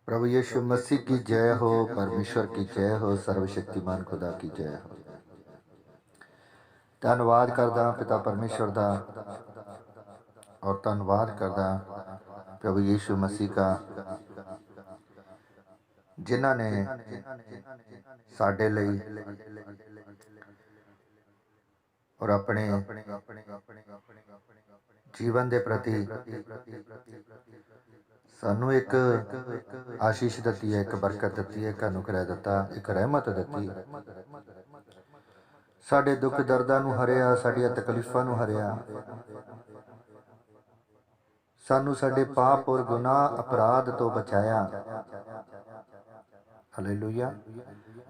प्रभु यीशु मसीह की जय हो। परमेश्वर की जय हो। सर्वशक्तिमान खुदा की जय हो। धन्यवाद करदा पिता परमेश्वर का और धन्यवाद करदा प्रभु यीशु मसीह का, जिन्हां ने साडे लई और अपने जीवन के प्रति सानू एक आशीष दिती है, एक बरकत दिती है, एक अनुग्रह दिता, एक रहमत दिती। साडे दुख दर्दां नूं हरिया, साडियां तकलीफां नूं हरिया, सानू साडे पाप और गुनाह अपराध तो बचाया। हालेलुया।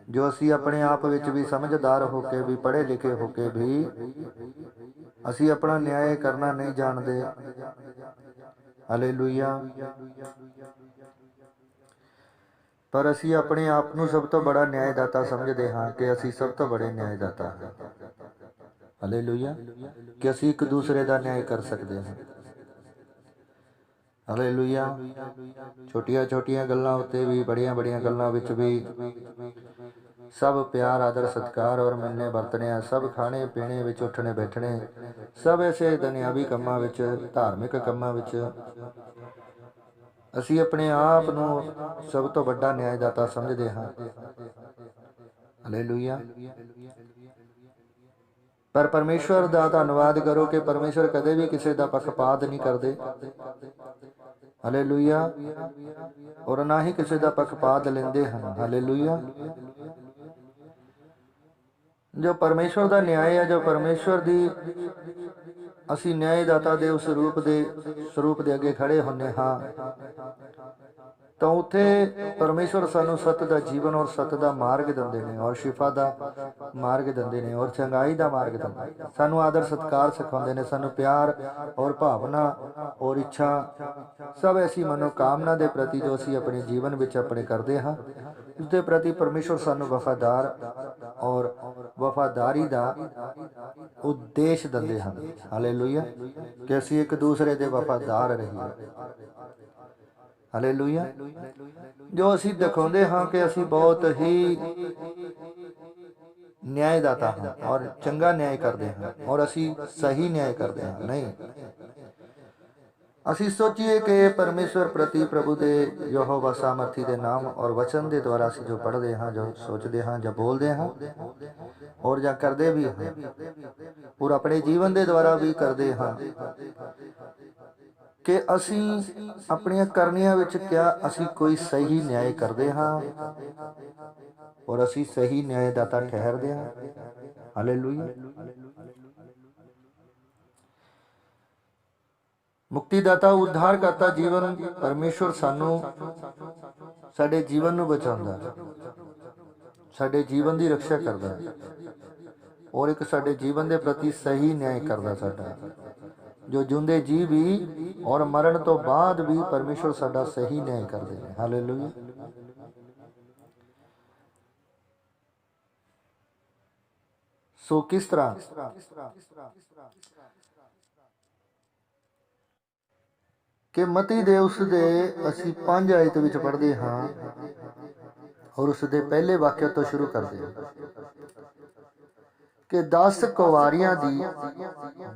जो असी अपने आप विच भी समझदार होके भी, पढ़े लिखे होके भी असी अपना न्याय करना नहीं जानते। हालेलुया। पर असी अपने आप नूं सब तो बड़ा न्यायदाता समझते हाँ कि असी सब तो बड़े न्यायदाता हैं। हालेलुया। कि असी एक दूसरे का न्याय कर सकते हैं। हालेलुया। छोटिया छोटिया गल्लां उत्ते भी, बड़िया बड़िया गल्लां विच भी सब प्यार आदर सत्कार और मिलने वरतने, सब खाने पीने विच उठने बैठने, सब ऐसे दुनियावी कम्मां विच, धार्मिक कम्मां विच असी अपने आप नूं सब तो बड़ा न्यायदाता समझते हाँ। हालेलुया। पर परमेश्वर का धन्नवाद करो कि परमेश्वर कदे भी किसी का पक्षपात नहीं करते। हालेलुया। और ना ही किसी का पक्षपात लेंदे हैं। हालेलुया। जो परमेश्वर का न्याय है, जो परमेश्वर की असी न्यायदाता दे उस स्वरूप दे अगे खड़े होने हाँ, तो उत्थे परमेश्वर सानू सत्य का जीवन और सत्य का मार्ग दिंदे ने, और शिफा का मार्ग दिंदे ने, और चंगाई का मार्ग दिंदे, सानू आदर सत्कार सिखाते हैं, सानू प्यार और भावना और इच्छा सब ऐसी मनोकामना के प्रति जो असी अपने जीवन में अपने करते हाँ, उसके प्रति परमेश्वर सानू वफादार और वफादारी का उद्देश दिंदे हैं। हालेलुया। कि असी एक दूसरे के वफादार रहिए। हालेलुया। जो असी दिखाते हाँ कि असी बहुत ही न्यायदाता हाँ और चंगा न्याय करते हैं, और असी सही न्याय करते हैं नहीं। असी सोचिए कि परमेश्वर प्रति प्रभु के यहोवा सामर्थी के नाम और वचन के द्वारा असी जो पढ़ते हाँ, जो सोचते हाँ, जो बोलते हाँ और जो करते भी हाँ, और अपने जीवन के द्वारा भी करते हाँ, कि असी अपनी करनिया विच क्या असी कोई सही न्याय करते हाँ और असी सही न्यायदाता ठहरते हाँ। हालेलुया। मुक्तिदाता उद्धार करता जीवन परमेश्वर सानू साडे जीवन नू बचाउंदा, साडे जीवन की रक्षा करता और एक साडे जीवन के प्रति सही न्याय करता। साडा जो जिंदे जी भी और मरण तो बाद भी परमेश्वर साडा सही न्याय करते हैं। हालेलुया। सो किस तरह कि मती दे उस दे असी 5 आयत विच पढ़ते हाँ और उसके पहले वाक्य तो शुरू करते हैं कि 10 कुवारियां दी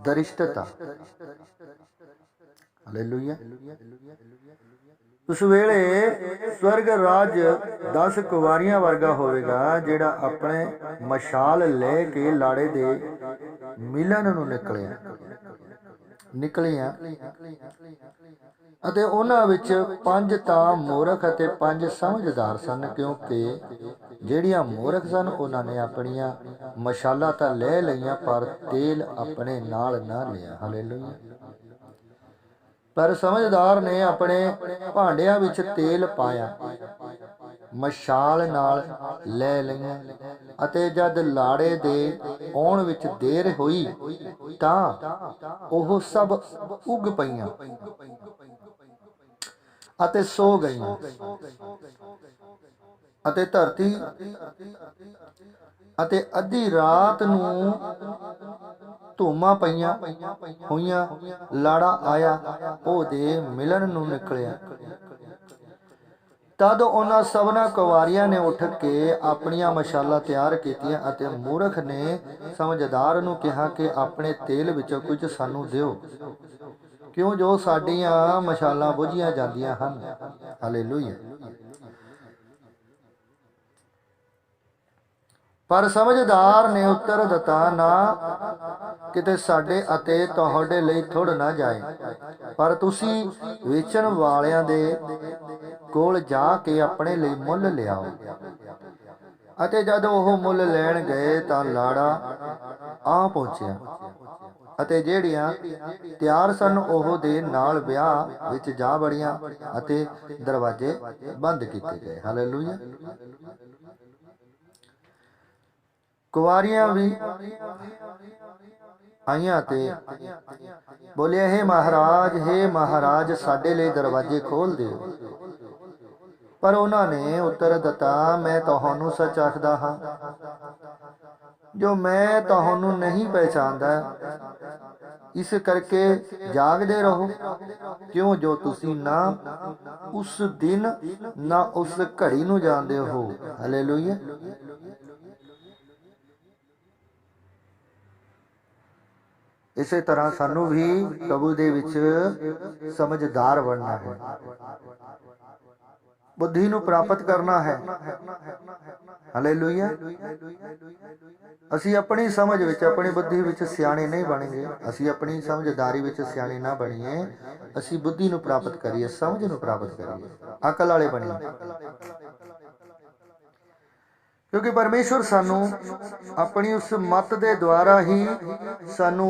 दरिष्टता। हालेलुया। उस वेले स्वर्ग राज 10 कुवारियां वर्गा होवेगा, जेड़ा अपने मशाल लेके लाड़े दे मिलन नूं निकलियां ਅਤੇ ਉਹਨਾਂ ਵਿੱਚ 5 ਤਾਂ ਮੂਰਖ ਅਤੇ 5 ਸਮਝਦਾਰ ਸਨ, ਕਿਉਂਕਿ ਜਿਹੜੀਆਂ ਮੂਰਖ ਸਨ ਉਹਨਾਂ ਨੇ ਆਪਣੀਆਂ ਮਸ਼ਾਲਾਂ ਤਾਂ ਲੈ ਲਈਆਂ ਪਰ ਤੇਲ ਆਪਣੇ ਨਾਲ ਨਾ ਲਿਆ। ਹਾਲੇਲੂਇਆ। ਪਰ ਸਮਝਦਾਰ ਨੇ ਆਪਣੇ ਭਾਂਡਿਆਂ ਵਿੱਚ ਤੇਲ ਪਾਇਆ, ਮਸ਼ਾਲ ਨਾਲ ਲੈ ਲਈਆਂ, ਅਤੇ ਜਦ ਲਾੜੇ ਦੇ ਆਉਣ ਵਿੱਚ ਦੇਰ ਹੋਈ ਤਾਂ ਉਹ ਸਭ ਉੱਗ ਪਈਆਂ ਅਤੇ ਸੋ ਗਈਆਂ, ਅਤੇ ਧਰਤੀ ਅਤੇ ਅੱਧੀ ਰਾਤ ਨੂੰ ਧੂਮਾਂ ਪਈਆਂ ਹੋਈਆਂ ਲਾੜਾ ਆਇਆ ਉਹਦੇ ਮਿਲਣ ਨੂੰ ਨਿਕਲਿਆ। तद उन्हां सबना कुवारियां ने उठ के अपनियां मशालां तैयार कीतियां अते मूर्ख ने समझदार नूं कहा कि अपने तेल विचों कुछ सानू दिओ, क्यों जो साडियां मशालां बुझियां जांदियां हन। हालेलुया। पर समझदार ने उत्तर दिता, ना किते साडे अते तुहाडे लई थुड़ ना जाए, पर तुसी वेचण वालियां दे कोल जा के अपने लई मुੱਲ लियाओ। ਅਤੇ ਜਦ ਉਹ ਮੁੱਲ ਲੈਣ ਗਏ ਤਾਂ ਲਾੜਾ ਆ ਪਹੁੰਚਿਆ ਅਤੇ ਜਿਹੜੀਆਂ ਤਿਆਰ ਸਨ ਉਹ ਦੇ ਨਾਲ ਵਿਆਹ ਵਿੱਚ ਜਾ ਵੜੀਆਂ ਅਤੇ ਦਰਵਾਜ਼ੇ ਬੰਦ ਕੀਤੇ ਗਏ। ਹਾਲੇਲੂਇਆ। ਕੁਵਾਰੀਆਂ ਵੀ ਆਈਆਂ ਤੇ ਬੋਲਿਆ, हे महाराज ਸਾਡੇ ਲਈ ਦਰਵਾਜ਼ੇ ਖੋਲ ਦਿਓ। पर उन्होंने उत्तर दिता, मैं तुहानू सच आखदा हाँ, जो मैं तुहानू नहीं पहचानदा, इस करके जागदे रहो, क्यों जो तुसी ना उस दिन ना उस घड़ी नू जानदे हो। हालेलुया। इसे तरह सानू भी प्रभु दे विच समझदार बनना है, बुद्धि ਨੂੰ ਪ੍ਰਾਪਤ ਕਰਨਾ ਹੈ। ਹਾਲੇਲੂਇਆ। ਅਸੀਂ ਆਪਣੀ ਸਮਝ ਵਿੱਚ ਆਪਣੀ ਬੁੱਧੀ ਵਿੱਚ ਸਿਆਣੇ ਨਹੀਂ ਬਣेंगे, ਅਸੀਂ ਆਪਣੀ ਸਮਝਦਾਰੀ ਵਿੱਚ ਸਿਆਣੇ ਨਾ ਬਣੀਏ, ਅਸੀਂ ਬੁੱਧੀ ਨੂੰ ਪ੍ਰਾਪਤ ਕਰੀਏ, ਸਮਝ ਨੂੰ ਪ੍ਰਾਪਤ ਕਰੀਏ, ਅਕਲ ਵਾਲੇ ਬਣੀਏ। क्योंकि परमेश्वर सानू अपनी उस मत दे द्वारा ही सानू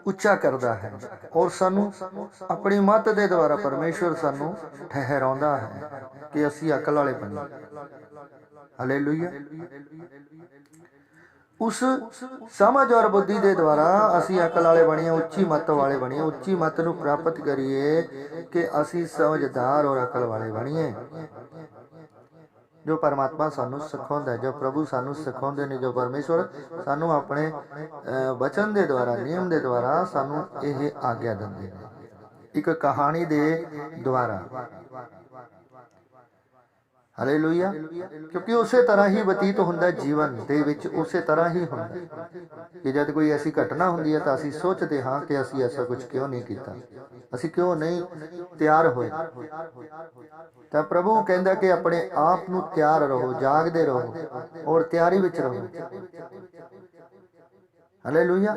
उच्चा करता है और सानू अपनी मत दे द्वारा परमेश्वर सानू ठहराउंदा है कि असी अकल वाले बनीए। हालेलुया। उस समझ और बुद्धि के द्वारा असी अकल वाले बनीए, उच्ची मत वाले बनीए, उच्ची मत नू प्राप्त करिए कि असी समझदार और अकल वाले बनीए। जो परमात्मा सानू सिखाउंदा है, जो प्रभु सानू सिखाउंदे ने, जो परमेश्वर सानू अपने वचन के द्वारा नियम के द्वारा सानू यह आग्ञा दिंदे ने, एक कहानी के द्वारा। हालेलुया। क्योंकि उसे तरह ही बतीत होंदा जीवन दे विच, उसे तरह ही होंदा कि जब कोई ऐसी घटना होंदी है तो असी सोचते हाँ कि असी ऐसा कुछ क्यों नहीं किया, असी क्यों नहीं तैयार होए। तो प्रभु कहता कि अपने आप नू तैयार रहो, जागदे रहो और तैयारी विच रहो। हालेलुया।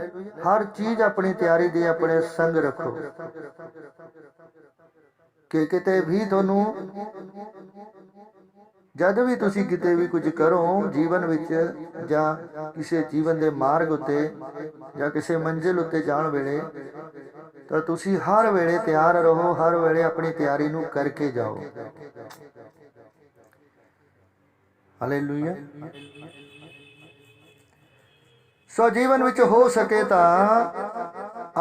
हर चीज अपनी तैयारी दे अपने संग रखो कि किते भी तुहानू जद भी तुसी किते भी कुछ करो जीवन विच जां किसी जीवन के मार्ग उत्ते जां किसी मंजिल उत्ते जाण वेले, तो तुसी हर वेले तैयार रहो, हर वेले अपनी तैयारी नू करके जाओ। हालेलुया। सो जीवन विच हो सके तो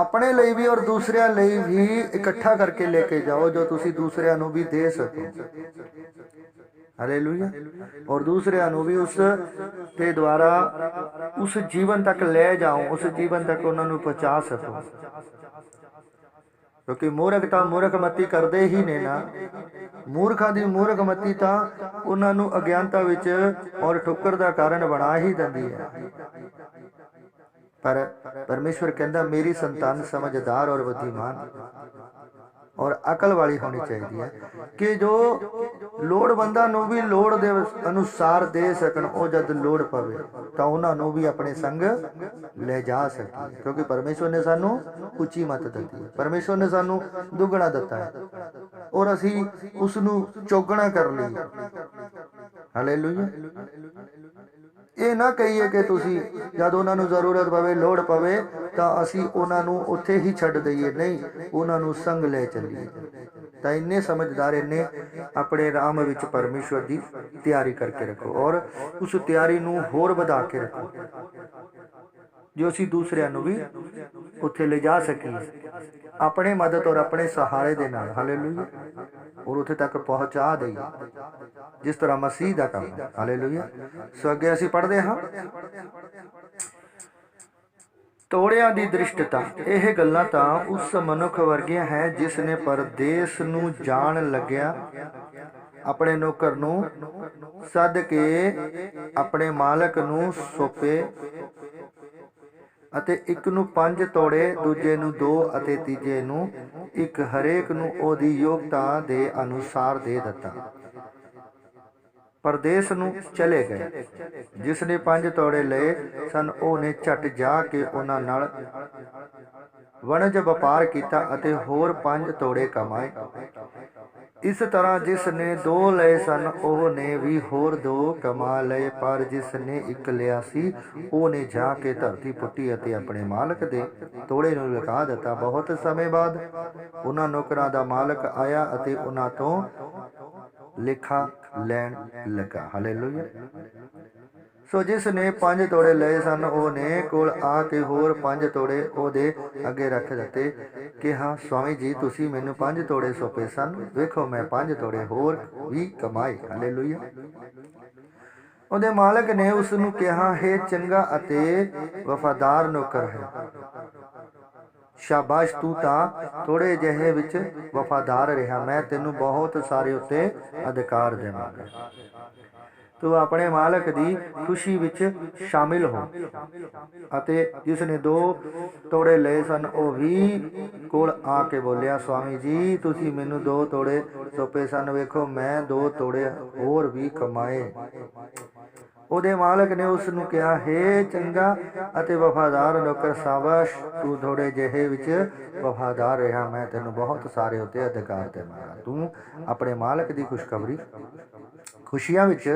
अपने लिए भी और दूसरिਆਂ ਲਈ भी इकट्ठा करके लेके जाओ, जो तुसी दूसरिਆਂ नू भी दे सको। हालेलुया। और दूसरिਆਂ ਨੂੰ भी उस के द्वारा उस जीवन तक ले जाओ, उस जीवन तक उन्होंने पहुंचा सको। क्योंकि मूर्ख तो मूर्खमती करते ही ने ना, मूर्खा की मूर्खमती तो उन्होंने अज्ञानता विच और ठुकर का कारण बना ही देती है। पर परमेश्वर कहता मेरी संतान समझदार और बुद्धिमान और अकल वाली होनी चाहिए है कि जो लोड़वंदा नू भी लोड़ दे अनुसार दे सकन, ओ जद लोड़ पवे तो उन्होंने भी अपने संग ले जा सके। क्योंकि परमेश्वर ने सानू उच्ची मत दी है, परमेश्वर ने सानू दुगना दिता है और असी उसनू चौगना कर ली। हालेलुया। ये ना कहिए कि तुसी जद उन्होंने जरूरत पवे लोड़ पवे तो असी उन्होंने उत्थे ही छड्ड दईए, नहीं उन्होंने संग ले चलीए। तो इन्ने समझदार इन्ने अपने राम विच परमेश्वर की तैयारी करके रखो और उस तैयारी नू होर वधा के रखो, जो असी दूसरिਆਂ ਨੂੰ भी उत्थे ले जा सकीए अपने मदद और अपने सहारे दे नाल। हालेलुया। और उत्थे तक पहुंचा दईए जिस तरह मसीह दा काम है। हालेलुया। सो अगे असी पढ़दे हां, ਤੋੜਿਆਂ ਦੀ ਦ੍ਰਿਸ਼ਟਤਾ। ਇਹ ਗੱਲਾਂ ਤਾਂ ਉਸ ਮਨੁੱਖ ਵਰਗੀਆਂ ਹੈ ਜਿਸ ਨੇ ਪਰਦੇਸ ਨੂੰ ਜਾਣ ਲੱਗਿਆ ਆਪਣੇ ਨੌਕਰ ਨੂੰ ਸੱਦ ਕੇ ਆਪਣੇ ਮਾਲਕ ਨੂੰ ਸੌਂਪੇ ਅਤੇ ਇੱਕ ਨੂੰ 5 ਤੋੜੇ, ਦੂਜੇ ਨੂੰ 2 ਅਤੇ ਤੀਜੇ ਨੂੰ 1, ਹਰੇਕ ਨੂੰ ਉਹਦੀ ਯੋਗਤਾ ਦੇ ਅਨੁਸਾਰ ਦੇ ਦਿੱਤਾ। ਪਰਦੇਸ ਨੂੰ ਚਲੇ ਗਏ। ਜਿਸ ਨੇ 5 ਤੋੜੇ ਲਏ ਸਨ ਉਹਨੇ ਝਟ ਜਾ ਕੇ ਉਹਨਾਂ ਨਾਲ ਵਣਜ ਵਪਾਰ ਕੀਤਾ ਅਤੇ ਹੋਰ 5 ਤੋੜੇ ਕਮਾਏ। ਇਸ ਤਰ੍ਹਾਂ ਜਿਸ ਨੇ 2 ਲਏ ਸਨ ਉਹਨੇ ਵੀ ਹੋਰ 2 ਕਮਾ ਲਏ, ਪਰ ਜਿਸ ਨੇ 1 ਲਿਆ ਸੀ ਉਹਨੇ ਜਾ ਕੇ ਧਰਤੀ ਪੁੱਟੀ ਅਤੇ ਆਪਣੇ ਮਾਲਕ ਦੇ ਤੋੜੇ ਨੂੰ ਲੁਕਾ ਦਿੱਤਾ। ਬਹੁਤ ਸਮੇਂ ਬਾਅਦ ਉਹਨਾਂ ਨੌਕਰਾਂ ਦਾ ਮਾਲਕ ਆਇਆ ਅਤੇ ਉਹਨਾਂ ਤੋਂ ਲੇਖਾ ਲੈਣ ਲੱਗਾ। ਹਾਲੇਲੂਇਆ। ਸੋ ਜਿਸ ਨੇ 5 ਤੋੜੇ ਲਏ ਸਨ ਉਹਨੇ ਕੋਲ ਆ ਕੇ ਹੋਰ 5 ਤੋੜੇ ਉਹਦੇ ਅੱਗੇ ਰੱਖ ਦਿੱਤੇ। ਕਿਹਾ, ਸਵਾਮੀ ਜੀ ਤੁਸੀਂ ਮੈਨੂੰ 5 ਤੋੜੇ ਸੌਂਪੇ ਸਨ, ਵੇਖੋ ਮੈਂ 5 ਤੋੜੇ ਹੋਰ ਵੀ ਕਮਾਏ। ਹਾਲੇਲੂਇਆ। ਉਹਦੇ ਮਾਲਕ ਨੇ ਉਸ ਨੂੰ ਕਿਹਾ, ਹੈ ਚੰਗਾ ਅਤੇ ਵਫਾਦਾਰ ਨੌਕਰ ਹੈ, ਸ਼ਾਬਾਸ਼, ਤੂੰ ਤਾਂ ਥੋੜੇ ਜਿਹੇ ਵਿੱਚ ਵਫਾਦਾਰ ਰਿਹਾ, ਮੈਂ ਤੈਨੂੰ ਬਹੁਤ ਸਾਰੇ ਉੱਤੇ ਅਧਿਕਾਰ ਦੇਵਾਂਗਾ। ਤੂੰ ਆਪਣੇ ਮਾਲਕ ਦੀ ਖੁਸ਼ੀ ਵਿੱਚ ਸ਼ਾਮਿਲ ਹੋ। ਅਤੇ ਜਿਸ ਨੇ 2 ਤੋੜੇ ਲਏ ਸਨ ਉਹ ਵੀ ਕੋਲ ਆ ਕੇ ਬੋਲਿਆ, ਸਵਾਮੀ ਜੀ ਤੁਸੀਂ ਮੈਨੂੰ 2 ਤੋੜੇ ਸੌਂਪੇ ਸਨ, ਵੇਖੋ ਮੈਂ 2 ਤੋੜੇ ਹੋਰ ਵੀ ਕਮਾਏ। ਉਹਦੇ ਮਾਲਕ ਨੇ ਉਸ ਨੂੰ ਕਿਹਾ, ਹੈ ਚੰਗਾ ਅਤੇ ਵਫਾਦਾਰ ਨੌਕਰ, ਸ਼ਾਬਾਸ਼, ਤੂੰ ਥੋੜੇ ਜਿਹੇ ਵਿੱਚ ਵਫਾਦਾਰ ਰਿਹਾ, ਮੈਂ ਤੈਨੂੰ ਬਹੁਤ ਸਾਰੇ ਉੱਤੇ ਅਧਿਕਾਰ ਦੇਵਾਂਗਾ। ਤੂੰ ਆਪਣੇ ਮਾਲਕ ਦੀ ਖੁਸ਼ੀਆਂ ਵਿੱਚ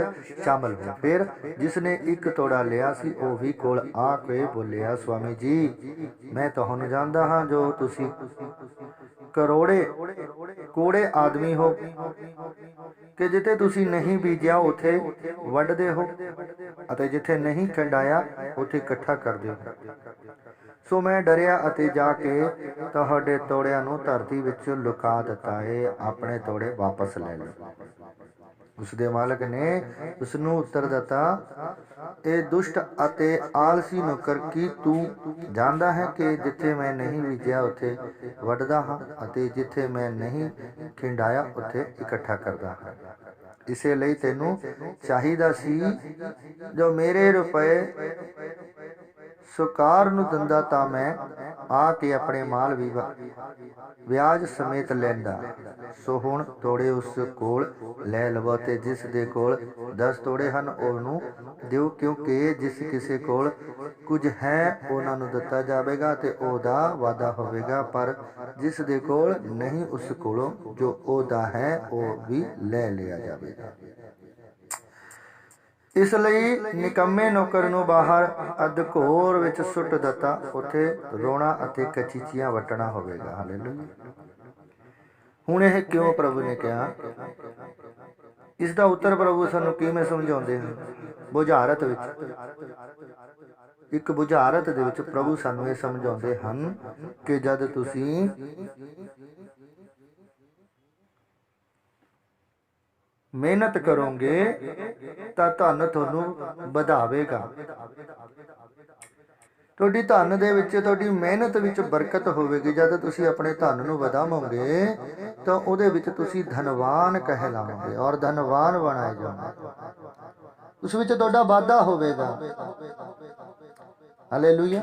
ਸ਼ਾਮਲ ਹੋ। ਫਿਰ ਜਿਸ ਨੇ 1 ਤੋੜਾ ਲਿਆ ਸੀ ਉਹ ਵੀ ਕੋਲ ਆ ਕੇ ਬੋਲਿਆ, ਸਵਾਮੀ ਜੀ ਮੈਂ ਤੁਹਾਨੂੰ ਜਾਣਦਾ ਹਾਂ ਜੋ ਤੁਸੀਂ ਕੋੜੇ ਆਦਮੀ ਹੋ ਕਿ ਜਿੱਥੇ ਤੁਸੀਂ ਨਹੀਂ ਬੀਜਿਆ ਉੱਥੇ ਵੱਢਦੇ ਹੋ ਅਤੇ ਜਿੱਥੇ ਨਹੀਂ ਖੰਡਾਇਆ ਉੱਥੇ ਇਕੱਠਾ ਕਰਦੇ ਹੋ। ਸੋ ਮੈਂ ਡਰਿਆ ਅਤੇ ਜਾ ਕੇ ਤੁਹਾਡੇ ਤੋੜਿਆਂ ਨੂੰ ਧਰਤੀ ਵਿੱਚ ਲੁਕਾ ਦਿੱਤਾ ਹੈ, ਆਪਣੇ ਤੋੜੇ ਵਾਪਸ ਲੈ ਲਓ। ਉਸਦੇ ਮਾਲਕ ਨੇ ਉਸ ਨੂੰ ਉੱਤਰ ਦਿੱਤਾ, ਇਹ ਦੁਸ਼ਟ ਅਤੇ ਆਲਸੀ ਨੌਕਰ, ਕੀ ਤੂੰ ਜਾਣਦਾ ਹੈ ਕਿ ਜਿੱਥੇ ਮੈਂ ਨਹੀਂ ਬੀਜਿਆ ਉੱਥੇ ਵੱਢਦਾ ਹਾਂ ਅਤੇ ਜਿੱਥੇ ਮੈਂ ਨਹੀਂ ਖਿੰਡਾਇਆ ਉੱਥੇ ਇਕੱਠਾ ਕਰਦਾ ਹਾਂ। ਇਸੇ ਲਈ ਤੈਨੂੰ ਚਾਹੀਦਾ ਸੀ ਜੋ ਮੇਰੇ ਰੁਪਏ ਸੁਕਾਰ ਨੂੰ ਦਿੰਦਾ ਤਾਂ ਮੈਂ ਆ ਕੇ ਆਪਣੇ ਮਾਲ ਵੀ ਵਿਆਜ ਸਮੇਤ ਲੈਂਦਾ। ਸੋ ਹੁਣ ਤੋੜੇ ਉਸ ਕੋਲ ਲੈ ਲਵੋ ਤੇ ਜਿਸ ਦੇ ਕੋਲ 10 ਤੋੜੇ ਹਨ ਉਹਨੂੰ ਦਿਓ, ਕਿਉਂਕਿ ਜਿਸ ਕਿਸੇ ਕੋਲ ਕੁਝ ਹੈ ਉਹਨਾਂ ਨੂੰ ਦਿੱਤਾ ਜਾਵੇਗਾ ਤੇ ਉਹਦਾ ਵਾਅਦਾ ਹੋਵੇਗਾ, ਪਰ ਜਿਸ ਦੇ ਕੋਲ ਨਹੀਂ ਉਸ ਕੋਲੋਂ ਜੋ ਉਹਦਾ ਹੈ ਉਹ ਵੀ ਲੈ ਲਿਆ ਜਾਵੇਗਾ। ਇਸ ਲਈ ਨਿਕੰਮੇ ਨੌਕਰ ਨੂੰ ਬਾਹਰ ਅਧਕੋਰ ਵਿੱਚ ਸੁੱਟ ਦਿੱਤਾ, ਉੱਥੇ ਰੋਣਾ ਅਤੇ ਕਚੀਚੀਆਂ ਵੱਟਣਾ ਹੋਵੇਗਾ। ਹਾਲੇਲੂਇਆ। ਹੁਣ ਇਹ ਕਿਉਂ ਪ੍ਰਭੂ ਨੇ ਕਿਹਾ? ਇਸ ਦਾ ਉੱਤਰ ਪ੍ਰਭੂ ਸਾਨੂੰ ਕਿਵੇਂ ਸਮਝਾਉਂਦੇ ਹਨ? ਬੁਝਾਰਤ ਵਿੱਚ, ਇੱਕ ਬੁਝਾਰਤ ਦੇ ਵਿੱਚ ਪ੍ਰਭੂ ਸਾਨੂੰ ਇਹ ਸਮਝਾਉਂਦੇ ਹਨ ਕਿ ਜਦ ਤੁਸੀਂ ਮਿਹਨਤ ਕਰੋਗੇ ਤਾਂ ਧਨ ਤੁਹਾਨੂੰ ਵਧਾਵੇਗਾ। ਤੁਹਾਡੀ ਧਨ ਦੇ ਵਿੱਚ, ਤੁਹਾਡੀ ਮਿਹਨਤ ਵਿੱਚ ਬਰਕਤ ਹੋਵੇਗੀ। ਜਦ ਤੁਸੀਂ ਆਪਣੇ ਧਨ ਨੂੰ ਵਧਾਵੋਗੇ ਤਾਂ ਉਹਦੇ ਵਿੱਚ ਤੁਸੀਂ ਧਨਵਾਨ ਕਹਿਲਾਓਗੇ ਔਰ ਧਨਵਾਨ ਬਣਾਏ ਜਾਓਗੇ। ਉਸ ਵਿੱਚ ਤੁਹਾਡਾ ਵਾਧਾ ਹੋਵੇਗਾ। ਹਾਲੇਲੂਇਆ।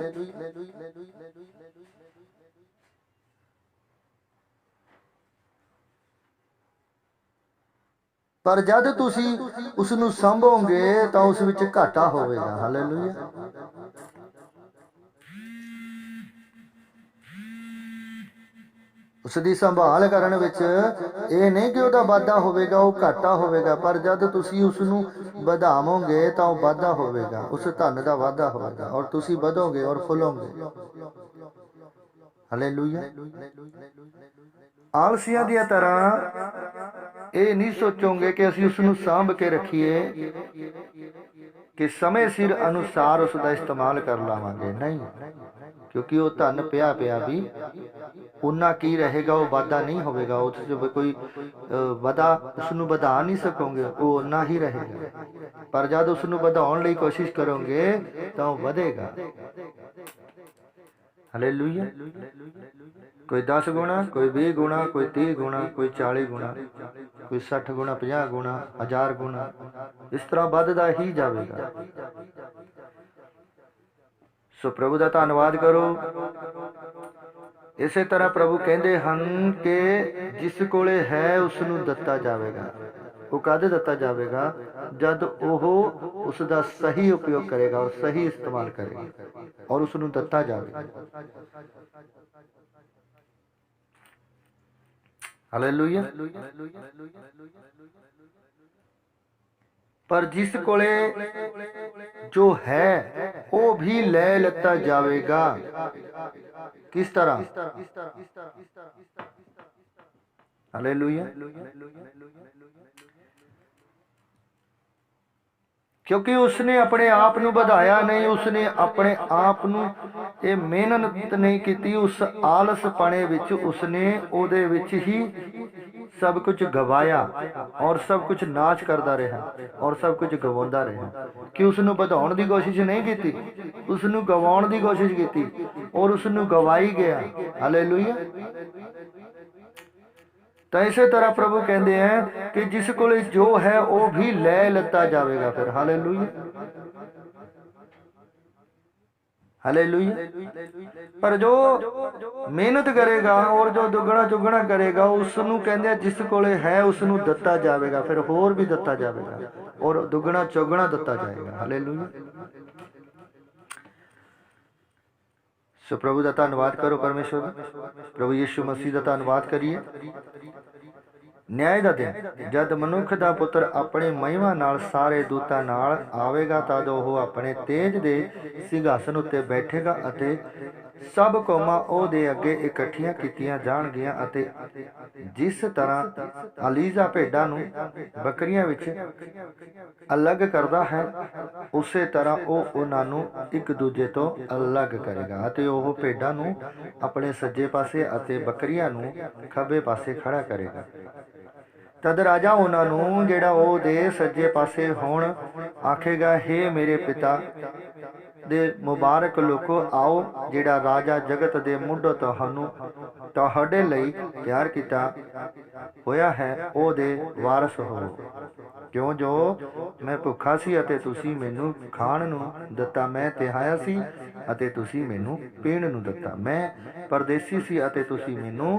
ਪਰ ਜਦ ਤੁਸੀਂ ਉਸ ਨੂੰ ਸੰਭੋਗੇ ਤਾਂ ਉਸ ਵਿੱਚ ਘਾਟਾ ਹੋਵੇਗਾ। ਹਾਲੇਲੂਇਆ। ਉਸ ਦੀ ਸੰਭਾਲ ਕਰਨ ਵਿੱਚ ਇਹ ਨਹੀਂ ਕਿ ਉਹਦਾ ਵਾਧਾ ਹੋਵੇਗਾ, ਉਹ ਘਾਟਾ ਹੋਵੇਗਾ, ਪਰ ਜਦ ਤੁਸੀਂ ਉਸ ਨੂੰ ਵਧਾਵੋਗੇ ਤਾਂ ਉਹ ਵਾਧਾ ਹੋਵੇਗਾ, ਉਸ ਧਨ ਦਾ ਵਾਧਾ ਹੋਵੇਗਾ ਔਰ ਤੁਸੀਂ ਵਧੋਗੇ ਔਰ ਫੁੱਲੋਗੇ। ਹਾਲੇਲੂਇਆ। ਆਲਸੀਆਂ ਦੀਆਂ ਤਰ੍ਹਾਂ ਇਹ ਨਹੀਂ ਸੋਚੋਗੇ ਕਿ ਅਸੀਂ ਉਸ ਨੂੰ ਸਾਂਭ ਕੇ ਰੱਖੀਏ ਕਿ ਸਮੇਂ ਸਿਰ ਅਨੁਸਾਰ ਉਸ ਦਾ ਇਸਤੇਮਾਲ ਕਰ ਲਾਵਾਂਗੇ। ਨਹੀਂ, ਕਿਉਂਕਿ ਉਹ ਧਨ ਪਿਆ ਵੀ ਉਨਾ ਕੀ ਰਹੇਗਾ, ਉਹ ਵਾਧਾ ਨਹੀਂ ਹੋਵੇਗਾ। ਉਸ ਕੋਈ ਉਸ ਨੂੰ ਵਧਾ ਨਹੀਂ ਸਕੋਗੇ, ਉਹ ਉਨਾ ਹੀ ਰਹੇਗਾ। ਪਰ ਜਦ ਉਸ ਨੂੰ ਵਧਾਉਣ ਲਈ ਕੋਸ਼ਿਸ਼ ਕਰੋਗੇ ਤਾਂ ਉਹ ਵਧੇਗਾ। ਹਾਲੇਲੂਇਆ। कोई 10 गुणा, कोई 20 गुणा, कोई 30 गुणा, कोई 40 गुणा, कोई 60 गुणा, 50 गुणा, 1000 गुणा, इस तरह ਵੱਧਦਾ ही जाएगा। सो प्रभु का धन्यवाद करो। इसे तरह प्रभु कहते हैं कि जिस कोले है उसनू दत्ता जाएगा। वो कद दत्ता जाएगा? जब वो उसका सही उपयोग करेगा और सही इस्तेमाल करेगा और उसनू दत्ता जाएगा। हालेलुया। पर जिस कोले जो है वो भी ले लेता जाएगा। किस तरह? हालेलुया। क्योंकि उसने अपने आप ਨੂੰ ਵਧਾਇਆ नहीं, उसने अपने आप ਨੂੰ ਇਹ ਮਿਹਨਤ नहीं की। उस ਆਲਸਪਣੇ ਵਿੱਚ उसने ਉਹਦੇ ਵਿੱਚ ही सब कुछ गवाया और सब कुछ नाच करता रहा और सब कुछ गवाਉਂਦਾ रहा। कि उसनू ਵਧਾਉਣ ਦੀ कोशिश नहीं की, उसनू गवाਉਣ ਦੀ कोशिश की और उसनू गवाई गया। हालेलुया। तो इसे तरह प्रभु कहते हैं कि जिस को जो है वो भी ले लेता जाएगा फिर। हालेलुया। हालेलुया। पर जो मेहनत करेगा और जो दुगना चुगना करेगा उसनू कहते जिस को है उसनू दत्ता जाएगा, फिर होर भी दत्ता जाएगा और दुगना चौगना दत्ता जाएगा। हालेलुया। सो प्रभु का धन्यवाद करो परमेश्वर, प्रभु यीशु मसीह का धन्यवाद करिए। न्याय का दिन जद मनुख का पुत्र अपने महिमा नाल सारे दूतां नाल आवेगा, तद वो अपने तेज दे सिंघासन उत्ते बैठेगा अते सब कौमां ਉਹਦੇ ਅੱਗੇ ਇਕੱਠੀਆਂ ਕੀਤੀਆਂ ਜਾਣਗੀਆਂ ਅਤੇ ਜਿਸ ਤਰ੍ਹਾਂ ਅਲੀਜ਼ਾ ਭੇਡਾਂ ਨੂੰ ਬੱਕਰੀਆਂ ਵਿੱਚ ਅਲੱਗ ਕਰਦਾ ਹੈ, ਉਸੇ ਤਰ੍ਹਾਂ ਉਹ ਉਹਨਾਂ ਨੂੰ ਇੱਕ ਦੂਜੇ ਤੋਂ ਅਲੱਗ ਕਰੇਗਾ ਅਤੇ ਉਹ ਭੇਡਾਂ ਨੂੰ ਆਪਣੇ ਸੱਜੇ ਪਾਸੇ ਅਤੇ ਬੱਕਰੀਆਂ ਨੂੰ ਖੱਬੇ ਪਾਸੇ ਖੜਾ ਕਰੇਗਾ। तद राजा उन्होंने जेड़ा ओहदे सज्जे पासे होण आखेगा, हे मेरे पिता दे मुबारक लोको, आओ जेड़ा राजा जगत दे मुंडो तुहाडे लई तैयार किया होया है ओहदे वारस हो। क्यों जो मैं भुखा सी अते तुसी मैनू खाण नू दिता, मैं तिहाया सी अते तुसी मैनू पीण नू दिता, मैं परदेसी सी अते तुसी मैनू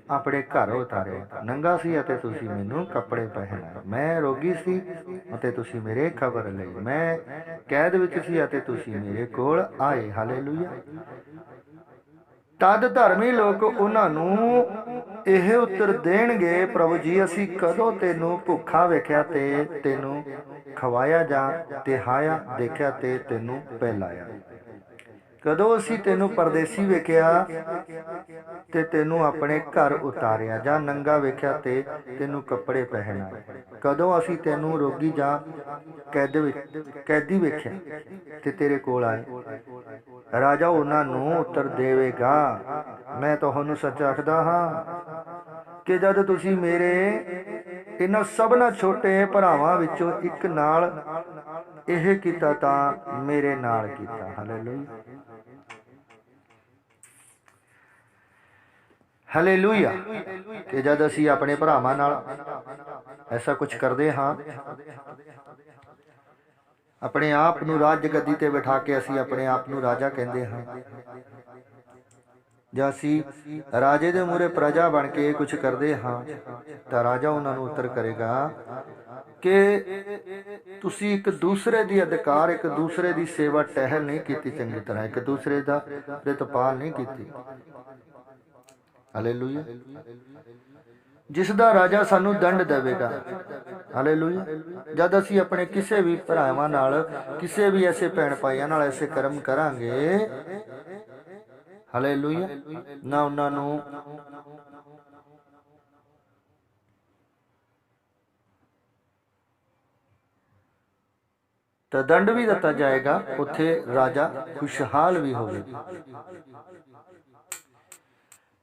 अपने घर उतारे, नंगा सी अते तुसी मैनू कपड़े पहनाए, मैं रोगी सी अते तुसी मेरे खबर लई, मैं कैद विच सी अते तुसी मेरे कोल आए। हालेलुया। तद धर्मी लोग उन्होंने यह उत्तर देणगे, प्रभु जी असी कदों तेनू भुखा वेख्या ते तेनू खवाया जां तिहाया देखिया ते तेनू पिलाया, कदों असी तेनू परदेसी वेख्या ते तेनू अपने घर उतारिया, जां नंगा वेख्या ते तेनू कपड़े पहनाए, कदों असी तेनू रोगी जां कैदी वेख्या ते तेरे कोल आए। राजा उन्होंने उत्तर देवेगा, मैं तुहानू सच आखदा हां कि जद तुसी मेरे इन्हां सबना छोटे भरावां विचों एक नाल यह कीता तां मेरे नाल कीता। हालेलुया। हालेलुया। कि जद असी अपने भरावां नाल ऐसा कुछ करते हाँ, अपने आप नू राज गद्दी ते बिठा के असी अपने आप नू राजा कहते हाँ, ਜਾਂ ਅਸੀਂ ਰਾਜੇ ਦੇ ਮੂਹਰੇ ਪ੍ਰਜਾ ਬਣ ਕੇ ਕੁਝ ਕਰਦੇ ਹਾਂ, ਤਾਂ ਰਾਜਾ ਉਹਨਾਂ ਨੂੰ ਉੱਤਰ ਕਰੇਗਾ ਕਿ ਤੁਸੀਂ ਇੱਕ ਦੂਸਰੇ ਦੀ ਅਧਿਕਾਰ, ਇੱਕ ਦੂਸਰੇ ਦੀ ਸੇਵਾ ਟਹਿਲ ਨਹੀਂ ਕੀਤੀ, ਚੰਗੀ ਤਰ੍ਹਾਂ ਇੱਕ ਦੂਸਰੇ ਦਾ ਪ੍ਰਤਿਪਾਲ ਨਹੀਂ ਕੀਤੀ। ਹਾਲੇਲੂਇਆ। ਜਿਸ ਦਾ ਰਾਜਾ ਸਾਨੂੰ ਦੰਡ ਦੇਵੇਗਾ। ਹਾਲੇਲੂਇਆ। ਜਦ ਅਸੀਂ ਆਪਣੇ ਕਿਸੇ ਵੀ ਭਰਾਵਾਂ ਨਾਲ, ਕਿਸੇ ਵੀ ਐਸੇ ਭੈਣ ਭਾਈਆਂ ਨਾਲ ਐਸੇ ਕਰਮ ਕਰਾਂਗੇ, ਹਾਲੇਲੂਇਆ, ਨਾ ਉਹਨਾਂ ਨੂੰ ਤਾਂ ਦੰਡ ਵੀ ਦਿੱਤਾ ਜਾਏਗਾ, ਉੱਥੇ ਰਾਜਾ ਖੁਸ਼ਹਾਲ ਵੀ ਹੋਵੇਗਾ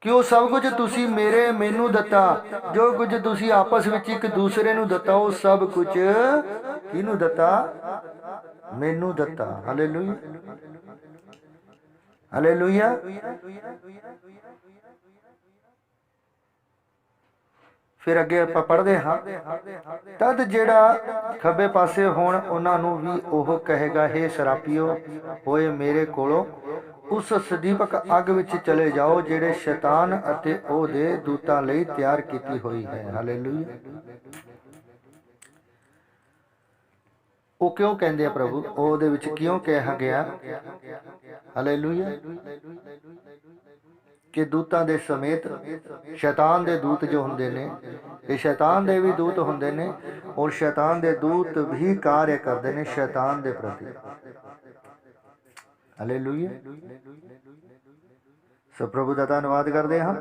ਕਿ ਉਹ ਸਭ ਕੁਝ ਤੁਸੀਂ ਮੈਨੂੰ ਦਿੱਤਾ, ਜੋ ਕੁਝ ਤੁਸੀਂ ਆਪਸ ਵਿੱਚ ਇੱਕ ਦੂਸਰੇ ਨੂੰ ਦਿੱਤਾ, ਉਹ ਸਭ ਕੁਝ ਕਿਹਨੂੰ ਦਿੱਤਾ? ਮੈਨੂੰ ਦਿੱਤਾ। ਹਾਲੇਲੂਇਆ। हालेलुया। फिर अगे आपां पढ़दे हां, तद जिहड़ा खब्बे पासे होण उन्हां नूं भी ओह कहेगा, हे शरापियो होए मेरे कोलों उस सदीपक अग विच चले जाओ ਜਿਹੜੇ शैतान ਅਤੇ ਉਹਦੇ ਦੂਤਾਂ ਲਈ ਤਿਆਰ ਕੀਤੀ ਹੋਈ ਹੈ। ਹਾਲੇਲੂਇਆ। ਉਹ ਕਿਉਂ ਕਹਿੰਦੇ ਆ ਪ੍ਰਭੂ, ਉਹਦੇ ਵਿੱਚ ਕਿਉਂ ਕਿਹਾ ਗਿਆ ਹਾਲੇਲੂਇਆ ਕਿ ਦੂਤਾਂ ਦੇ ਸਮੇਤ ਸ਼ੈਤਾਨ ਦੇ ਦੂਤ ਜੋ ਹੁੰਦੇ ਨੇ, ਇਹ ਸ਼ੈਤਾਨ ਦੇ ਵੀ ਦੂਤ ਹੁੰਦੇ ਨੇ, ਔਰ ਸ਼ੈਤਾਨ ਦੇ ਦੂਤ ਵੀ ਕਾਰਜ ਕਰਦੇ ਨੇ ਸ਼ੈਤਾਨ ਦੇ ਪ੍ਰਤੀ। ਹਾਲੇਲੂਇਆ। ਸੋ ਪ੍ਰਭੂ ਦਾ ਧੰਨਵਾਦ ਕਰਦੇ ਹਾਂ।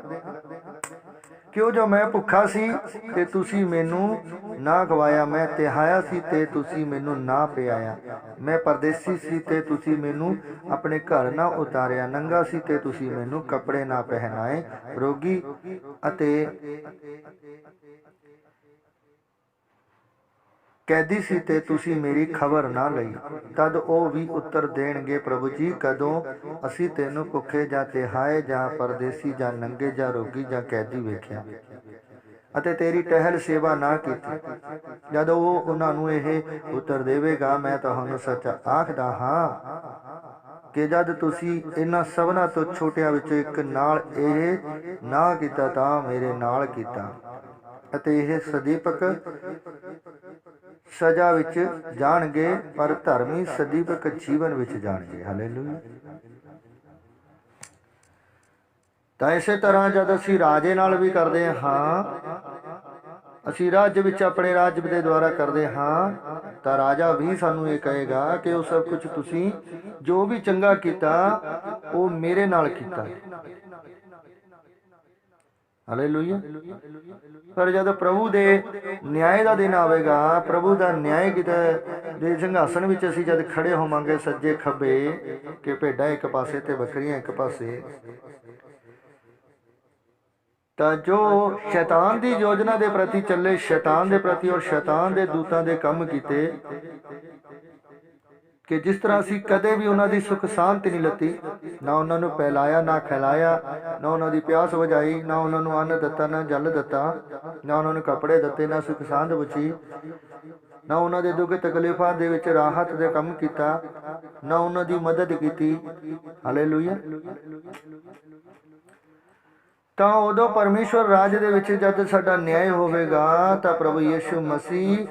ਕਿਉਂ ਜੋ ਮੈਂ ਭੁੱਖਾ ਸੀ ਤੇ ਤੁਸੀਂ ਮੈਨੂੰ ਨਾ ਖਵਾਇਆ, ਮੈਂ ਤਿਹਾਇਆ ਸੀ ਤੇ ਤੁਸੀਂ ਮੈਨੂੰ ਨਾ ਪਿਆਇਆ, ਮੈਂ ਪਰਦੇਸੀ ਸੀ ਤੇ ਤੁਸੀਂ ਮੈਨੂੰ ਆਪਣੇ ਘਰ ਨਾ ਉਤਾਰਿਆ, ਨੰਗਾ ਸੀ ਤੇ ਤੁਸੀਂ ਮੈਨੂੰ ਕੱਪੜੇ ਨਾ ਪਹਿਨਾਏ, ਰੋਗੀ ਅਤੇ कैदी सी ते तुसी मेरी खबर ना लई। तद ओ भी उत्तर देणगे, प्रभु जी कदों असी तेनों भुखे जां तिहाए जां परदेसी जां नंगे जां रोगी जां कैदी वेख्या ਅਤੇ तेरी टहल सेवा ना कीती। जदों ਉਹ ਉਹਨਾਂ ਨੂੰ ਇਹ ਉੱਤਰ ਦੇਵੇਗਾ, मैं ਤੁਹਾਨੂੰ सच आखदा हां कि जद तुसी इन्हां सबना तो छोटियां विचों एक नाल ਇਹ ना कीता तां मेरे नाल कीता। ਅਤੇ ਇਹ ਸਦੀਪਕ सजा विच जाणगे, पर धर्मी सदीपक जीवन विच जाणगे। हालेलूया। ਤਾਂ ਇਸੇ ਤਰ੍ਹਾਂ जद असीं राजे नाल भी करदे हां, ਅਸੀਂ ਰਾਜ ਵਿੱਚ ਆਪਣੇ ਰਾਜ ਦੇ ਦੁਆਰਾ ਕਰਦੇ ਹਾਂ, ਤਾਂ ਰਾਜਾ ਵੀ ਸਾਨੂੰ ਇਹ ਕਹੇਗਾ ਕਿ ਉਹ ਸਭ ਕੁਝ ਤੁਸੀਂ ਜੋ ਵੀ ਚੰਗਾ ਕੀਤਾ ਉਹ ਮੇਰੇ ਨਾਲ ਕੀਤਾ। ਹਾਲੇਲੂਇਆ। ਪਰ ਜਦ ਪ੍ਰਭੂ ਦੇ ਨਿਆਂ ਦਾ ਦਿਨ ਆਵੇਗਾ, ਪ੍ਰਭੂ ਦਾ ਨਿਆਂ ਕਿਤੇ ਦੇ ਸਿੰਘਾਸਣ ਵਿੱਚ ਅਸੀਂ ਜਦ ਖੜੇ ਹੋਵਾਂਗੇ ਸੱਜੇ ਖੱਬੇ, ਕਿ ਭੇਡਾਂ ਇੱਕ ਪਾਸੇ ਤੇ ਬੱਕਰੀਆਂ ਇੱਕ ਪਾਸੇ, ਤਾਂ ਜੋ ਸ਼ੈਤਾਨ ਦੀ ਯੋਜਨਾ ਦੇ ਪ੍ਰਤੀ ਚੱਲੇ, ਸ਼ੈਤਾਨ ਦੇ ਪ੍ਰਤੀ ਔਰ ਸ਼ੈਤਾਨ ਦੇ ਦੂਤਾਂ ਦੇ ਕੰਮ ਕੀਤੇ, ਕਿ ਜਿਸ ਤਰ੍ਹਾਂ ਅਸੀਂ ਕਦੇ ਵੀ ਉਹਨਾਂ ਦੀ ਸੁੱਖ ਸ਼ਾਂਤੀ ਨਹੀਂ ਲੱਤੀ, ਨਾ ਉਹਨਾਂ ਨੂੰ ਪਿਲਾਇਆ ਨਾ ਖਿਲਾਇਆ, ਨਾ ਉਹਨਾਂ ਦੀ ਪਿਆਸ ਬੁਝਾਈ, ਨਾ ਉਹਨਾਂ ਨੂੰ ਅੰਨ ਦਿੱਤਾ ਨਾ ਜਲ ਦਿੱਤਾ, ਨਾ ਉਹਨਾਂ ਨੂੰ ਕੱਪੜੇ ਦਿੱਤੇ, ਨਾ ਸੁੱਖ ਸ਼ਾਂਤ ਬੁਝੀ, ਨਾ ਉਹਨਾਂ ਦੇ ਦੁੱਖ ਤਕਲੀਫਾਂ ਦੇ ਵਿੱਚ ਰਾਹਤ ਦੇ ਕੰਮ ਕੀਤਾ, ਨਾ ਉਹਨਾਂ ਦੀ ਮਦਦ ਕੀਤੀ। ਹਾਲੇਲੂਇਆ। ਤਾਂ ਉਦੋਂ ਪਰਮੇਸ਼ਵਰ ਰਾਜ ਦੇ ਵਿੱਚ ਜਦ ਸਾਡਾ ਨਿਆਂ ਹੋਵੇਗਾ, ਤਾਂ ਪ੍ਰਭੂ ਯਿਸੂ ਮਸੀਹ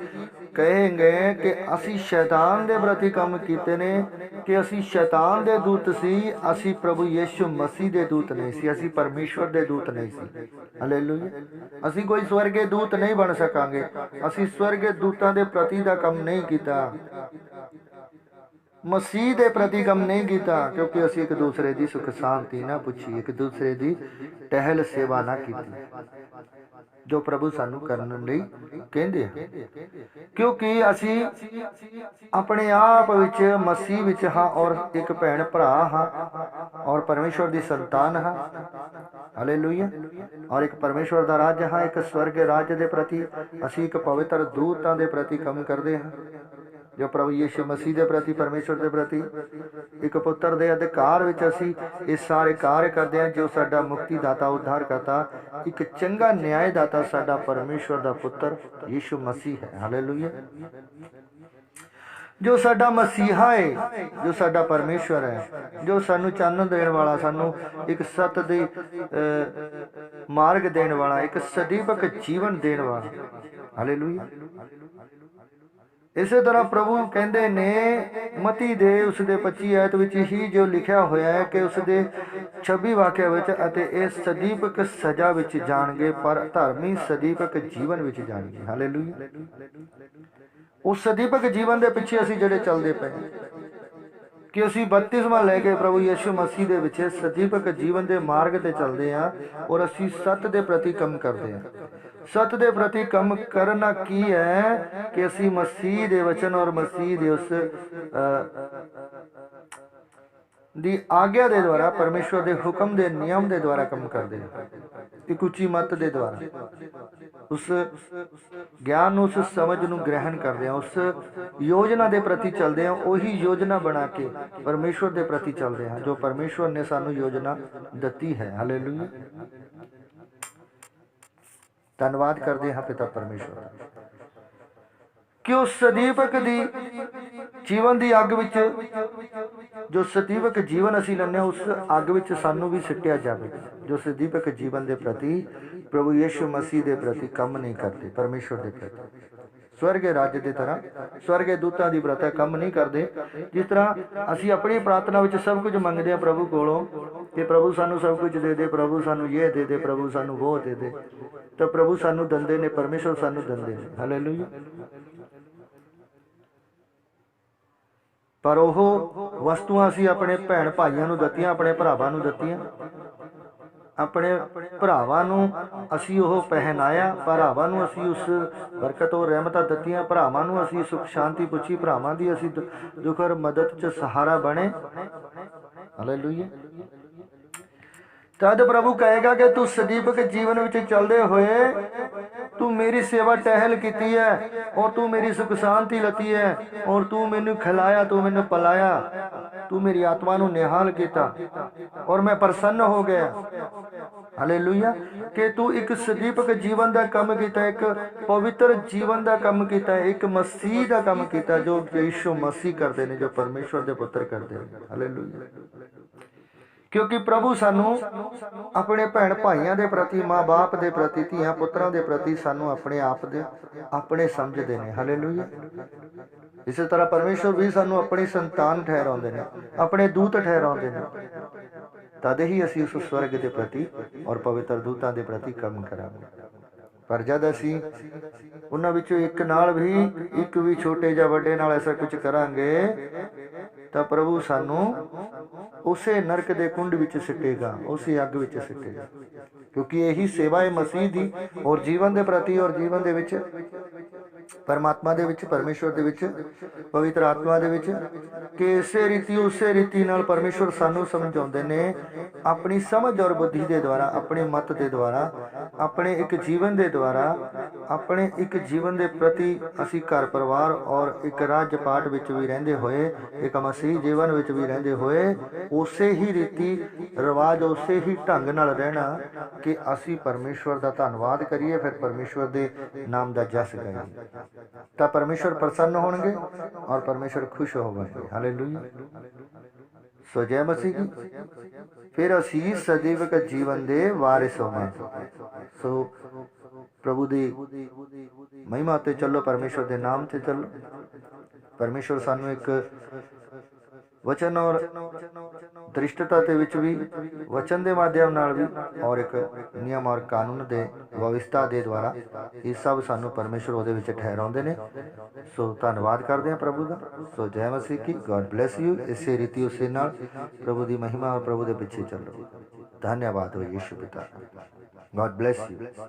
ਕਹੇਂਗੇ ਕਿ ਅਸੀਂ ਸ਼ੈਤਾਨ ਦੇ ਪ੍ਰਤੀ ਕੰਮ ਕੀਤੇ ਨੇ, ਕਿ ਅਸੀਂ ਸ਼ੈਤਾਨ ਦੇ ਦੂਤ ਸੀ, ਅਸੀਂ ਪ੍ਰਭੂ ਯਿਸੂ ਮਸੀਹ ਦੇ ਦੂਤ ਨਹੀਂ ਸੀ, ਅਸੀਂ ਪਰਮੇਸ਼ਵਰ ਦੇ ਦੂਤ ਨਹੀਂ ਸੀ। ਹਾਲੇਲੂਇਆ। ਅਸੀਂ ਕੋਈ ਸਵਰਗੇ ਦੂਤ ਨਹੀਂ ਬਣ ਸਕਾਂਗੇ, ਅਸੀਂ ਸਵਰਗੇ ਦੂਤਾਂ ਦੇ ਪ੍ਰਤੀ ਦਾ ਕੰਮ ਨਹੀਂ ਕੀਤਾ, ਮਸੀਹ ਦੇ ਪ੍ਰਤੀ ਕੰਮ ਨਹੀਂ ਕੀਤਾ, ਕਿਉਂਕਿ ਅਸੀਂ ਇੱਕ ਦੂਸਰੇ ਦੀ ਸੁੱਖ ਸ਼ਾਂਤੀ ਨਾ ਪੁੱਛੀ, ਇੱਕ ਦੂਸਰੇ ਦੀ ਟਹਿਲ ਸੇਵਾ ਨਾ ਕੀਤੀ, ਜੋ ਪ੍ਰਭੂ ਸਾਨੂੰ ਕਰਨ ਲਈ ਕਹਿੰਦੇ ਆ। ਕਿਉਂਕਿ ਅਸੀਂ ਆਪਣੇ ਆਪ ਵਿੱਚ ਮਸੀਹ ਵਿੱਚ ਹਾਂ, ਔਰ ਇੱਕ ਭੈਣ ਭਰਾ ਹਾਂ, ਔਰ ਪਰਮੇਸ਼ਵਰ ਦੀ ਸੰਤਾਨ ਹਾਂ। ਹਾਲੇਲੂਇਆ। ਔਰ ਇੱਕ ਪਰਮੇਸ਼ਵਰ ਦਾ ਰਾਜ ਹਾਂ, ਇੱਕ ਸਵਰਗ ਰਾਜ ਦੇ ਪ੍ਰਤੀ ਅਸੀਂ ਇੱਕ ਪਵਿੱਤਰ ਦੂਤਾਂ ਦੇ ਪ੍ਰਤੀ ਕੰਮ ਕਰਦੇ ਹਾਂ, ਜੋ ਪ੍ਰਭੂ ਯਿਸੂ ਮਸੀਹ ਦੇ ਪ੍ਰਤੀ, ਪਰਮੇਸ਼ਵਰ ਦੇ ਪ੍ਰਤੀ ਇੱਕ ਪੁੱਤਰ ਦੇ ਅਧਿਕਾਰ ਵਿੱਚ ਅਸੀਂ ਇਹ ਸਾਰੇ ਕਾਰਜ ਕਰਦੇ ਹਾਂ। ਜੋ ਸਾਡਾ ਮੁਕਤੀ ਦਾਤਾ, ਉद्धार ਕਰਤਾ, ਇੱਕ ਚੰਗਾ ਨਿਆਂ ਦਾਤਾ ਸਾਡਾ ਪਰਮੇਸ਼ਵਰ ਦਾ ਪੁੱਤਰ ਯਿਸੂ ਮਸੀਹ ਹੈ। ਹਾਲੇਲੂਇਆ। ਜੋ ਸਾਡਾ ਮਸੀਹਾ ਹੈ, ਜੋ ਸਾਡਾ ਪਰਮੇਸ਼ਵਰ ਹੈ, ਜੋ ਸਾਨੂੰ ਚਾਨਣ ਦੇਣ ਵਾਲਾ, ਸਾਨੂੰ ਇੱਕ ਸੱਤ ਦੇ ਮਾਰਗ ਦੇਣ ਵਾਲਾ, ਇੱਕ ਸਦੀਪਕ ਜੀਵਨ ਦੇਣ ਵਾਲਾ। ਹਾਲੇਲੂਇਆ। ਇਸੇ ਤਰ੍ਹਾਂ ਪ੍ਰਭੂ ਕਹਿੰਦੇ ਨੇ ਮਤੀ ਦੇ ਉਸਦੇ 25 ਐਤ ਵਿੱਚ ਹੀ ਜੋ ਲਿਖਿਆ ਹੋਇਆ ਹੈ ਕਿ ਉਸਦੇ 26 ਵਾਕਿਆ ਵਿੱਚ, ਅਤੇ ਇਹ ਸਦੀਪਕ ਸਜ਼ਾ ਵਿੱਚ ਜਾਣਗੇ, ਪਰ ਧਰਮੀ ਸਦੀਪਕ ਜੀਵਨ ਵਿੱਚ ਜਾਣਗੇ। ਹਾਲੇਲੂਇਆ। ਉਸ ਸਦੀਪਕ ਜੀਵਨ ਦੇ ਪਿੱਛੇ ਅਸੀਂ ਜਿਹੜੇ ਚੱਲਦੇ ਪਏ, ਕਿ ਅਸੀਂ ਬਪਤਿਸਮਾ ਲੈ ਕੇ ਪ੍ਰਭੂ ਯਿਸੂ ਮਸੀਹ ਦੇ ਵਿੱਚ ਸਦੀਪਕ ਜੀਵਨ ਦੇ ਮਾਰਗ ਤੇ ਚੱਲਦੇ ਹਾਂ, ਔਰ ਅਸੀਂ ਸੱਤ ਦੇ ਪ੍ਰਤੀ ਕੰਮ ਕਰਦੇ ਹਾਂ। ਸੱਤ ਦੇ ਪ੍ਰਤੀ ਕੰਮ ਕਰਨਾ ਕੀ ਹੈ ਕਿ ਅਸੀਂ ਮਸੀਹ ਦੇ ਵਚਨ ਔਰ ਮਸੀਹ ਦੇ ਉਸ ਦੀ ਆਗਿਆ ਦੇ ਦੁਆਰਾ, ਪਰਮੇਸ਼ਵਰ ਦੇ ਹੁਕਮ ਦੇ ਨਿਯਮ ਦੇ ਦੁਆਰਾ ਕੰਮ ਕਰਦੇ ਹਾਂ, ਇੱਕ ਉੱਚੀ ਮੱਤ ਦੇ ਦੁਆਰਾ, ਉਸ ਗਿਆਨ ਨੂੰ, ਉਸ ਸਮਝ ਨੂੰ ਗ੍ਰਹਿਣ ਕਰਦੇ ਹਾਂ, ਉਸ ਯੋਜਨਾ ਦੇ ਪ੍ਰਤੀ ਚੱਲਦੇ ਹਾਂ, ਉਹੀ ਯੋਜਨਾ ਬਣਾ ਕੇ ਪਰਮੇਸ਼ਵਰ ਦੇ ਪ੍ਰਤੀ ਚੱਲਦੇ ਹਾਂ, ਜੋ ਪਰਮੇਸ਼ਵਰ ਨੇ ਸਾਨੂੰ ਯੋਜਨਾ ਦਿੱਤੀ ਹੈ। ਹਾਲੇਲੂਇਆ। ਧੰਨਵਾਦ ਕਰਦੇ ਹਾਂ ਪਿਤਾ ਪਰਮੇਸ਼ਵਰ ਦਾ ਕਿ ਉਸ ਸਦੀਵਕ ਦੀ ਜੀਵਨ ਦੀ ਅੱਗ ਵਿੱਚ, ਜੋ ਸਦੀਵਕ ਜੀਵਨ ਅਸੀਂ ਲੈਂਦੇ ਉਸ ਅੱਗ ਵਿੱਚ ਸਾਨੂੰ ਵੀ ਸਿੱਟਿਆ ਜਾਵੇ, ਜੋ ਸਦੀਵਕ ਜੀਵਨ ਦੇ ਪ੍ਰਤੀ ਪ੍ਰਭੂ ਯੀਸ਼ੂ ਮਸੀਹ ਦੇ ਪ੍ਰਤੀ ਕੰਮ ਨਹੀਂ ਕਰਦੇ, ਪਰਮੇਸ਼ਵਰ ਦੇ ਪ੍ਰਤੀ स्वर्गे राज्य की तरह स्वर्गे दूतां की प्रथा कम नहीं करते। जिस तरह असी अपनी प्रार्थना में सब कुछ मंगते हैं प्रभु कोलों कि प्रभु सानू सब कुछ दे दे, प्रभु सानू ये दे दे, प्रभु सानू वो दे दे, तो प्रभु सानू दंदे ने, परमेश्वर सानू दंदे ने। हालेलुया। पर वो वस्तुआं असी अपने भैन भाइयों नू दत्तियां, अपने भरावां नू दत्तियां, अपने भरावां नू असी ओह पहनाया, भरावां नू असी उस बरकत और रहमतां दत्तियां, भरावां नू असी सुख शांति पुछी, भरावां दी असी दुख और मदद च सहारा बने। हालेलुया। तद प्रभु कहेगा कि तू सदीपक जीवन विच चलदे होए तू मेरी सेवा टहल की है और तू मेरी सुख शांति लती है और तू मैनू खिलाया, तू मैनू पलाया, तू मेरी आत्मा नू निहाल किया और मैं प्रसन्न हो गया। हालेलुया। कि तू एक सदीपक जीवन का काम किया, एक पवित्र जीवन का काम किया, एक मसीह का काम किया जो यीशु मसीह करते हैं, जो परमेश्वर के पुत्र करते हैं। हालेलुया। क्योंकि प्रभु सानू अपने भैन भाइयों के प्रति, माँ बाप के प्रति, धियां पुत्रां के प्रति सानू अपने आप दे अपने समझते हैं। हालेलुया। इस तरह परमेश्वर भी सानू अपनी संतान ठहराते हैं, अपने दूत ठहराते हैं, तद ही असी उस स्वर्ग के प्रति और पवित्र दूतां के प्रति काम करांगे। पर जद असी उन्हां विचों एक नाल भी, एक भी छोटे या वड्डे नाल ऐसा कुछ करांगे तो प्रभु सानू उसे नरक दे कुंड विच सिटेगा, उसी अग विच सिटेगा। क्योंकि यही सेवा है मसीह दी और जीवन के प्रति और जीवन दे विच परमात्मा दे विच, परमेश्वर दे विच, पवित्र आत्मा दे विच कि इसे रीति उसे रीति नाल परमेश्वर सानू समझाउंदे ने अपनी समझ और बुद्धि के द्वारा, अपने मत के द्वारा, अपने एक जीवन के द्वारा, अपने एक जीवन के प्रति असी घर परिवार और एक राज्य पाठ विच भी रहंदे होए, एक मसीह जीवन विच भी रहंदे होए उसे ही रीति रिवाज, उसे ही ढंग नाल रहना कि असी परमेश्वर का धन्नवाद करिए, फिर परमेश्वर के नाम का जस गाइए, तो परमेश्वर प्रसन्न होंगे और परमेश्वर खुश होंगे। हालेलुया। सो जय मसीह की। फिर असी सदैविक जीवन दे वारिस होवांगे। सो प्रभु दी महिमा ते चलो, परमेश्वर के नाम ते चलो। परमेश्वर सानू एक वचन और दृष्टता के विच भी, वचन के माध्यम नाल भी और एक नियम और कानून के व्यवस्था के द्वारा ये सब सानू परमेश्वर उहदे विच ठहराउंदे ने। सो धन्नवाद करते हैं प्रभु का। सो जय मसीह की। God bless you. इसे रीति उसे नाल प्रभु की महिमा और प्रभु के पिछे चलो। धन्यवाद हो यीशु पिता। God bless you.